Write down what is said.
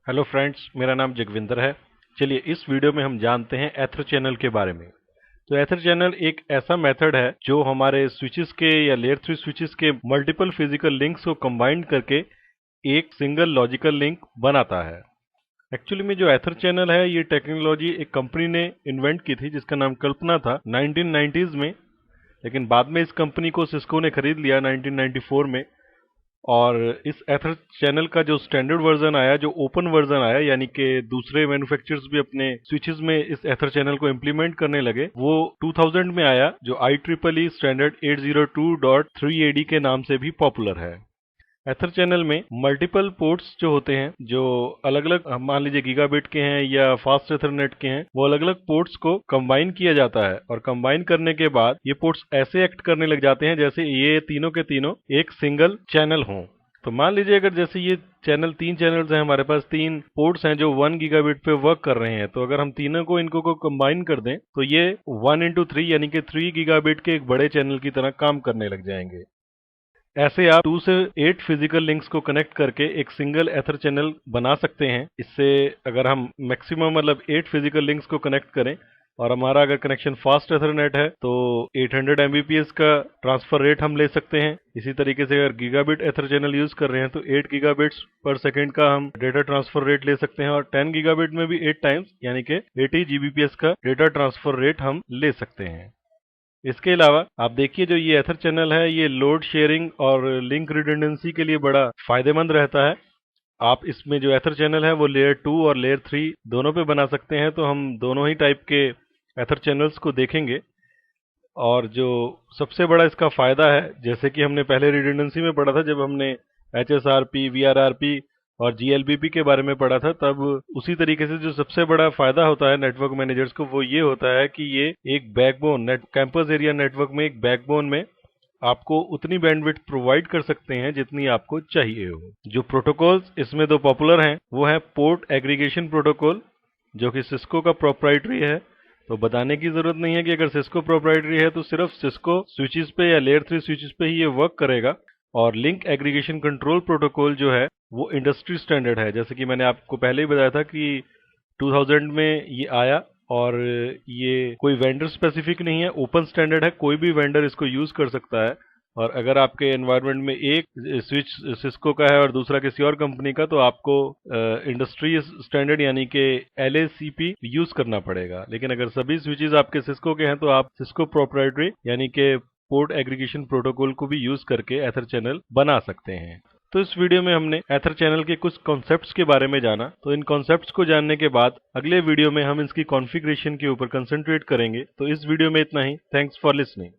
Hello friends, मेरा नाम जगविंदर है। चलिए इस वीडियो में हम जानते हैं एथर चैनल के बारे में। तो एथर चैनल एक ऐसा मेथड है जो हमारे स्विचेस के या लेयर 3 स्विचेस के मल्टीपल फिजिकल लिंक्स को कंबाइन करके एक सिंगल लॉजिकल लिंक बनाता है। एक्चुअली में जो एथर चैनल है ये टेक्नोलॉजी एक कंपनी ने इन्वेंट की थी जिसका नाम कल्पना था 1990s में, लेकिन बाद में इस कंपनी को सिस्को ने खरीद लिया 1994 में। और इस एथर चैनल का जो स्टैंडर्ड वर्जन आया, जो ओपन वर्जन आया, यानी कि दूसरे मैन्युफैक्चरर्स भी अपने स्विचेस में इस एथर चैनल को इम्प्लीमेंट करने लगे, वो 2000 में आया, जो IEEE स्टैंडर्ड 802.3 AD के नाम से भी पॉपुलर है। एथर चैनल में मल्टीपल पोर्ट्स जो होते हैं, जो अलग अलग मान लीजिए गीगाबिट के हैं या फास्ट एथरनेट के हैं, वो अलग अलग पोर्ट्स को कंबाइन किया जाता है। और कंबाइन करने के बाद ये पोर्ट्स ऐसे एक्ट करने लग जाते हैं जैसे ये तीनों के तीनों एक सिंगल चैनल हों। तो मान लीजिए अगर जैसे ये तीन चैनल्स हैं, हमारे पास तीन पोर्ट्स हैं जो 1 गीगाबिट पे वर्क कर रहे हैं, तो अगर हम तीनों को इनको कंबाइन कर दें तो ये 1 into 3 यानी कि 3 गीगाबिट के एक बड़े चैनल की तरह काम करने लग जाएंगे। ऐसे आप 2 से 8 फिजिकल लिंक्स को कनेक्ट करके एक सिंगल एथर चैनल बना सकते हैं। इससे अगर हम मैक्सिमम मतलब 8 फिजिकल लिंक्स को कनेक्ट करें और हमारा अगर कनेक्शन फास्ट एथरनेट है तो 800 Mbps का ट्रांसफर रेट हम ले सकते हैं। इसी तरीके से अगर गीगाबिट एथर चैनल यूज कर रहे हैं तो 8 गीगाबिट्स पर सेकेंड का हम डेटा ट्रांसफर रेट ले सकते हैं, और 10 गीगाबिट में भी 8 टाइम्स यानी कि 80 Gbps का डेटा ट्रांसफर रेट हम ले सकते हैं। इसके अलावा आप देखिए जो ये एथर चैनल है ये लोड शेयरिंग और लिंक रिडंडेंसी के लिए बड़ा फायदेमंद रहता है। आप इसमें जो एथर चैनल है वो लेयर 2 और लेयर 3 दोनों पे बना सकते हैं, तो हम दोनों ही टाइप के एथर चैनल्स को देखेंगे। और जो सबसे बड़ा इसका फायदा है, जैसे कि हमने पहले रिडंडेंसी में पढ़ा था जब हमने HSRP, VRRP और GLBP के बारे में पढ़ा था, तब उसी तरीके से जो सबसे बड़ा फायदा होता है नेटवर्क मैनेजर्स को वो ये होता है कि ये एक बैकबोन कैंपस एरिया नेटवर्क में एक बैकबोन में आपको उतनी बैंडविड्थ प्रोवाइड कर सकते हैं जितनी आपको चाहिए हो। जो प्रोटोकॉल्स इसमें दो पॉपुलर हैं वो है पोर्ट एग्रीगेशन प्रोटोकॉल, जो कि सिस्को का प्रोप्राइटरी है। तो बताने की जरूरत नहीं है कि अगर सिस्को प्रोप्राइटरी है तो सिर्फ सिस्को स्विचेस पे या लेयर 3 स्विचेस पे ही ये वर्क करेगा। और लिंक एग्रीगेशन कंट्रोल प्रोटोकॉल जो है वो इंडस्ट्री स्टैंडर्ड है, जैसे कि मैंने आपको पहले ही बताया था कि 2000 में ये आया, और ये कोई वेंडर स्पेसिफिक नहीं है, ओपन स्टैंडर्ड है, कोई भी वेंडर इसको यूज कर सकता है। और अगर आपके एनवायरनमेंट में एक स्विच सिस्को का है और दूसरा किसी और कंपनी का, तो आपको इंडस्ट्री स्टैंडर्ड यानी कि LACP यूज करना पड़ेगा। लेकिन अगर सभी स्विचेस आपके सिस्को के हैं तो आप सिस्को प्रोप्राइटरी यानी कि पोर्ट एग्रीगेशन प्रोटोकॉल को भी यूज करके एथर चैनल बना सकते हैं। तो इस वीडियो में हमने एथर चैनल के कुछ कॉन्सेप्ट्स के बारे में जाना। तो इन कॉन्सेप्ट्स को जानने के बाद अगले वीडियो में हम इसकी कॉन्फ़िगरेशन के ऊपर कंसंट्रेट करेंगे। तो इस वीडियो में इतना ही। Thanks for listening.